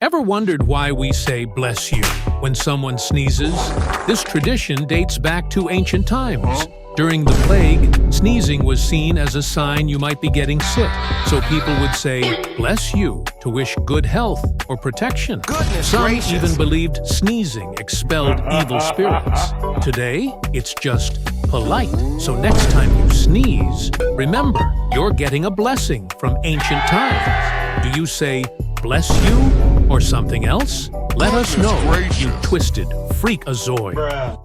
Ever wondered why we say bless you when someone sneezes? This tradition dates back to ancient times. During the plague, sneezing was seen as a sign you might be getting sick, so people would say, bless you, to wish good health or protection. Some even believed sneezing expelled evil spirits. Today, it's just polite, so next time you sneeze, remember, you're getting a blessing from ancient times. Do you say, bless you, or something else? Let us know, you twisted freakazoid.